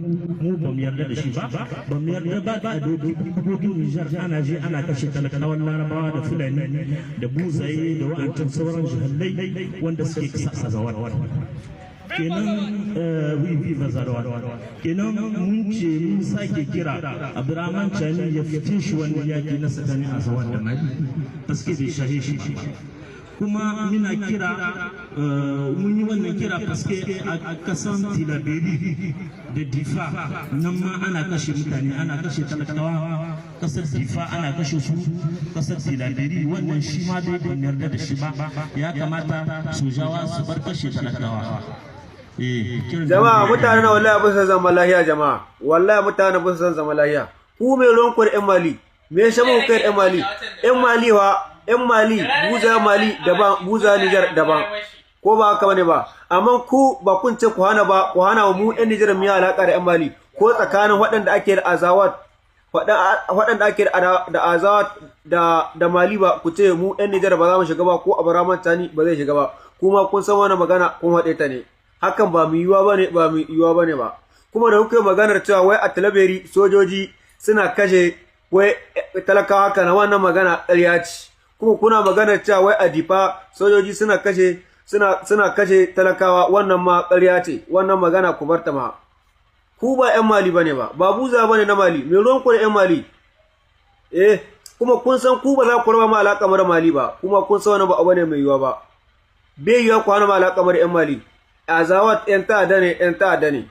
ba mu yarda da shi ba mu yarda ba da dokokin Nijar ana je ana kashe talakawan Larabawa da Fulani da Buzaye da wa'ancan sauran jihallai wanda suke kasa azawar kenan wiwi bazarwa kenan mun ce mun sake kira Abdurrahman Chani ya fice shi wannan yaki na tsakanin azawar da Mali paske bai shahe shi kuma muna kira mun yi wannan kira paske a kasan Tilaberi da Difa nan ma ana kashe mutane ana kashe talakawa kasar Difa ana kashe su kasar Tilaberi wannan shi ma dai ban yarda da shi ba ya kamata sojawa su bar kashe talakawa. Jama'a mutane na wallahi ba su zama lahiya jama'a wallahi mutane ba su san zama lahiya ku mai ruwan ku da ƴan Mali me shi mu kai ƴan Mali ƴan Mali buza Mali daban buza Niger daban ko ba haka bane ba amma ku ba kun ce ku hana ba ku hana mu ƴan Niger mu yi alaka da ƴan Mali ko tsakanin waɗanda ake da azawat waɗanda ake da azawat da Mali ba ku ce mu ƴan Niger ba za mu shiga ba ko Abdurrahman Chani ba zai shiga ba kuma kun san wannan magana kun haɗe ta ne hakan ba mu yiwa bane ba kuma da kuke maganar cewa wai a Talaberi sojoji suna kashe wai talakawa haka na wannan magana ƙarya ce kuma kuna maganar cewa wai a Difa sojoji suna kashe talakawa wannan ma ƙarya ce wannan magana ku barta ma ku ba ƴan Mali bane ba buza bane na Mali me ruwan ku da ƴan Mali kuma kun san ku ba za ku raba ma alaƙa da Mali ba kuma kun san wannan ba abu ne mai yiwa ba bai yiwa ku hana ma alaƙa da ƴan Mali azawat ƴan ta'adda ne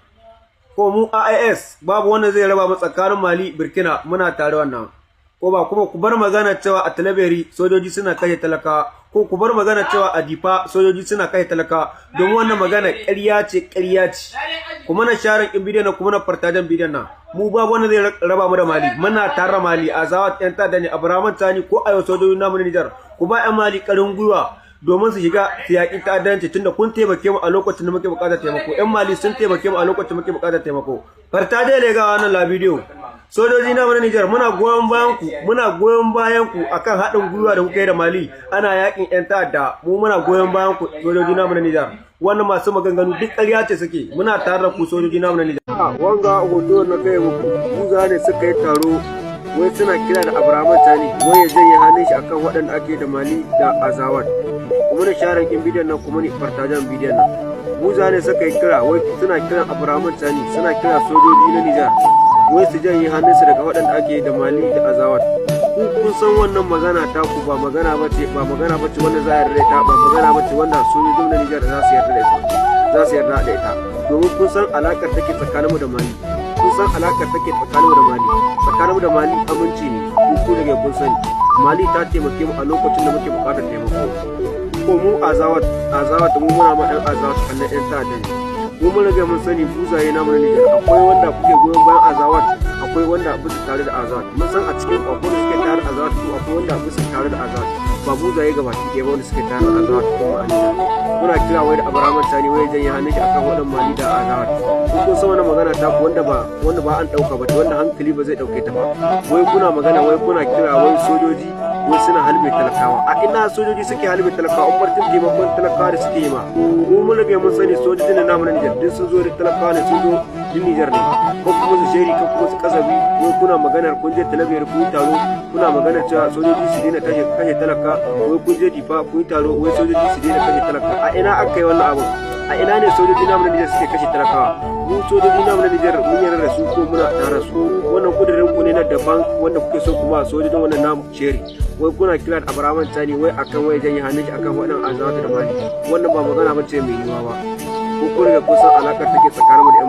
ko mu AIS babu wanda zai raba mu tsakanin Mali Burkina muna tare wannan ko ba kuma ku bar magana cewa a Talaberi sojoji suna kashe talaka ko ku bar magana cewa a Difa sojoji suna kashe talaka don wannan magana ƙarya ce kuma na sharin in bidiyon na kuma na fartajen bidiyon na mu babu wanda zai raba mu da Mali muna tare Mali azawat ƴan ta'adda ne Abdurrahman Chani ko ayo sojoji namu na Niger ku ba ƴan Mali ƙarin gwiwa domin su shiga su yaƙi ta'addanci tunda kun taimake mu a lokacin da muke buƙatar taimako ƴan Mali sun taimake mu a lokacin da muke buƙatar taimako farta dai ne ga wannan la bidiyo sojoji na mana Niger muna goyon bayan ku akan haɗin gwiwa da kuke da Mali ana yaƙin ƴan ta'adda mu muna goyon bayan ku sojoji na mana Niger wannan masu maganganu duk ƙarya ce suke muna tare da ku sojoji na mana Niger wanga hoto na kai muku buza ne suka yi taro wai suna kira da Abdurrahman Chani wai ya janye hannun shi akan waɗanda ake da Mali da Azawad kuma da sharan kin bidiyon nan kuma ni fartajan bidiyon nan buza ne suka yi kira wai suna kiran Abdurrahman Chani suna kira sojoji na Niger wai su janye hannunsu daga waɗanda ake da Mali da Azawad kun san wannan magana ta ku ba magana bace wanda za a yarda ita ba magana bace wanda sojojin na Niger za su yarda da ita domin kun san alakar take tsakaninmu da Mali tsakaninmu da Mali aminci ne ku daga kun sani Mali ta taimake mu a lokacin da muke bukatar taimako ko mu azawat mu muna ma ɗan azawat annan ɗan ta'adda ne mu mun rage mun sani buzaye namu na Niger akwai wanda kuke goyon bayan azawat akwai wanda bisa tare da azawat mun san a cikin akwai da suke tare da azawat su akwai wanda bisa tare da azawat ba buzaye gaba ki wanda suke tare da azawat kuma a Niger muna kira wai da Abdurrahman Chani wai janye hannun shi akan waɗannan Mali da azawat kun san wannan magana ta ku wanda ba an dauka ba wanda hankali ba zai dauke ta ba wai kuna magana wai kuna kira wai sojoji wai suna halbe talakawa a ina sojoji suke halbe talakawa umartin taimakon talakawa da suke yi ma mu mun rage mun sani sojoji na namu na Niger duk sun zo da talakawa ne sun zo din Niger ne ko kuma su sheri ko kuma su kasabi wai kuna maganar kun je Talabiyar kun taro kuna maganar cewa sojoji su daina kashe talaka wai kun je Difa kun taro wai sojoji su daina kashe talaka a ina aka yi wannan abu a ina ne sojoji namu na Niger suke kashe talakawa mu sojoji namu na Niger mun yarda da su ko muna tare su wannan kudirin ku ne na daban wanda kuke so kuma sojojin wannan namu sheri wai kuna kira da Abdurrahman Chani wai akan wai janye hannun shi akan waɗannan azawata da Mali wannan ba magana ba ce mai yiwuwa ba ko kun riga kusan alakar take tsakaninmu da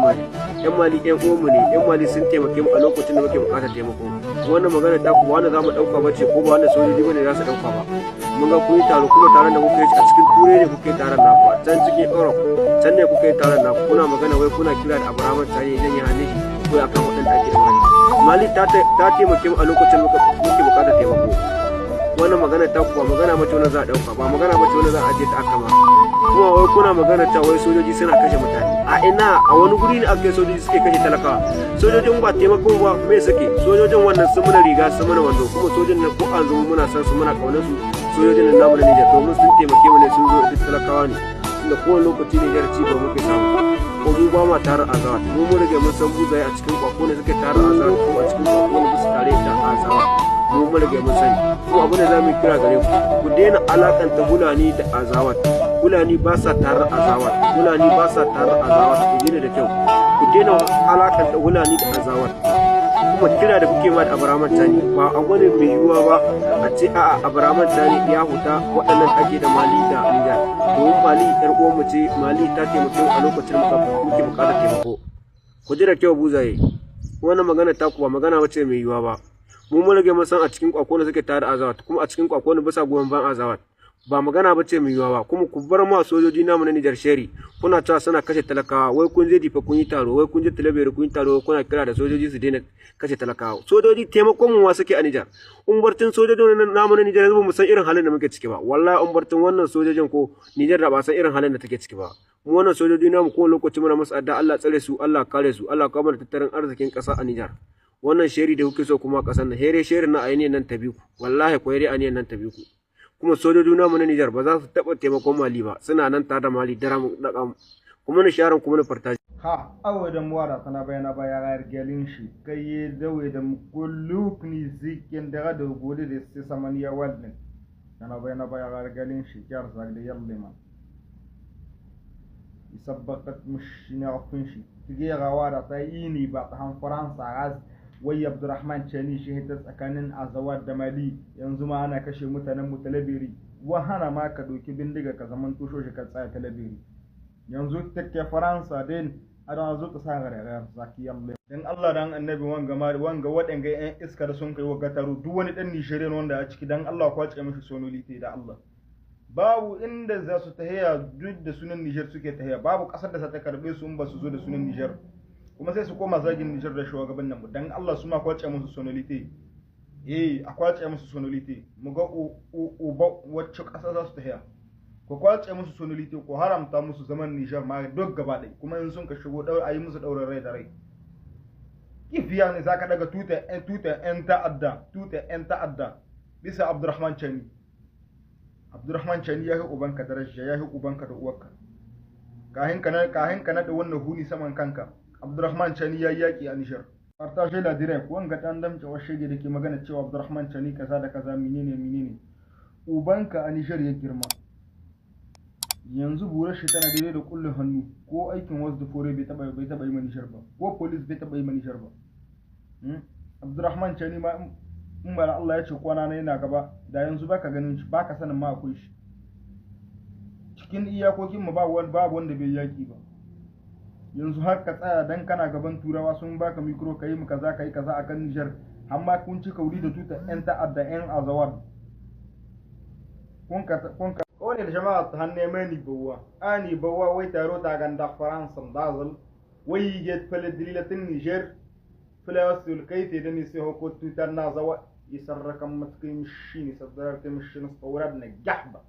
ƴan Mali ƴan uwanmu ne ƴan Mali sun taimake mu a lokacin da muke buƙatar taimako wannan magana ta kuma wanda za mu ɗauka ba ce ko ba wanda sojoji bane za su ɗauka ba mun ga kun yi taro kuma taron da kuka yi a cikin turai ne kuka yi taron naku a can cikin Europe can ne kuka yi taron naku kuna magana wai kuna kira da Abdurrahman Chani ya janye hannun shi wai akan waɗanda ake da Mali ta taimake mu a lokacin muke buƙatar taimako wannan magana ta kuwa magana mace wanda za a dauka ba magana mace wanda za a aje ta aka ma kuma wai kuna magana ta wai sojoji suna kashe mutane a ina a wani guri ne aka sojoji suke kashe talakawa sojojin ba taimako ba me suke sojojin wannan sun muna riga sun muna wando kuma sojojin nan ko an zo muna san su muna kaunar su sojojin nan namu na Niger domin sun taimake mu ne sun zo duk talakawa ne lokacin da kowane lokaci Nijar ci ba muke samu ko mu ba ma tare Azawad mu mun rage mun san buzaye a cikin kwako ne suke tare Azawad ko a cikin kwako ne su tare da Azawad mu mun rage mun sani ko abin da za mu kira gare ku daina alakanta Fulani da Azawad. Fulani ba sa tare Azawad, Fulani ba sa tare Azawad, ku ji da kyau ku daina alakanta Fulani da Azawad. Kuma kira da kuke ma da Abraman Tani ba a wani mai yiwuwa ba a ce a'a Abraman Tani ya huta waɗannan ake da Mali da Niger domin Mali ƴar uwanmu ce, Mali ta taimake a lokacin muke buƙatar taimako. Ku ji da kyau buzaye wannan magana ta ku ba magana wace mai yiwuwa ba. Mu mun rage mun san a cikin kwakwana suke tare Azawad kuma a cikin kwakwana bisa goyon ban Azawad. Ba magana ba ce mai yiwuwa ba kuma ku bar ma sojoji namu na Nijar sheri kuna cewa suna kashe talakawa wai kun je difa kun yi taro wai kun je talabere kun yi taro kuna kira da sojoji su daina kashe talakawa sojoji taimakon mu suke a Nijar umbartin sojojin namu na Nijar yanzu mu san irin halin da muke ciki ba wallahi umbartin wannan sojojin ko Nijar da ba san irin halin da take ciki ba mu wannan sojoji namu ko lokaci muna musu adda Allah tsare su Allah kare su Allah kawo mana tattalin arzikin ƙasa a Nijar wannan sheri da kuke so kuma ƙasar nan here sherin na ainihin nan ta biku wallahi ko here ainihin nan ta biku kuma sojoji namu na Nijar ba za su taɓa taimakon Mali ba suna nan tare da Mali daram dakam kuma ni sharan kuma ni fartaji ha awo da muwara tana bayana baya ga gelin shi kai dawe da kulluk ni zikin da da gode da sai samaniya wadin tana bayana baya ga gelin shi jar zag da yallima isabbaqat mushina afin shi tige ga wara ta yini ba ta han faransa raz wai Abdurrahman Chani shi ta tsakanin Azawad da Mali yanzu ma ana kashe mutanen mu talabiri wahana ma ka doki bindiga ka zaman tusho shi ka tsaya talabiri yanzu take Faransa din ana zo ta sa gare zaki yalle dan Allah dan annabi wanga mari wanga wadanga yan iska da sun kai wa gataru duk wani dan Nigerian wanda a ciki dan Allah kwace mishi sonolite da Allah babu inda za su tahiya duk da sunan Niger suke tahiya babu kasar da za ta karbe su in ba su zo da sunan Niger kuma sai su koma zagin Nijar da shugaban nan dan Allah su ma kwace musu sonolite a kwace musu sonolite mu ga uba wacce kasa za su tafiya ko kwace musu sonolite ko haramta musu zaman Nijar ma duk gaba ɗaya kuma in sun ka shigo ayi musu ɗaurin rai da rai kifiya ne zaka daga tuta yan ta'adda bisa Abdurrahman Chani ya yi ubanka daraja ya yi ubanka da uwarka kahin kana da wannan huni saman kanka Abdurrahman Chani ya yaki a Nijar. Partage la direct wanga dan damce washe da ke magana cewa Abdurrahman Chani kaza da kaza menene. Ubanka a Nijar ya girma. Yanzu burar shi tana daidai da kullun hannu ko aikin wasu da fore bai taba yi ma Nijar ba ko police bai taba yi ma Nijar ba. Abdurrahman Chani ma in ba Allah ya ce kwana na yana gaba da yanzu baka ganin shi baka sanin ma akwai shi. Cikin iyakokin mu babu wanda bai yaki ba. Yanzu har ka tsaya dan kana gaban turawa sun baka mikro kai mu kaza kai kaza a kan Niger amma kun ci kauri da tuta yan ta'adda yan Azawad kun ka wani da jama'a ta hanne mai ni bawa wai taro ta ganda France dazal wai get fale dalilatin Niger fale wasul kaiti da ni sai ko tuta na zawa yisarrakan matkin shi ne sadar ta mishin tsawrad na gahba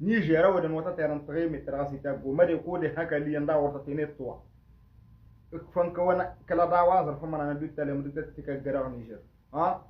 Niger wadan wata taran tare mai tarasi ta goma da ko da hankali yanda wata tene tuwa fanka wana kala dawa zarfa mana na duk tale mu duk tika gara Niger ha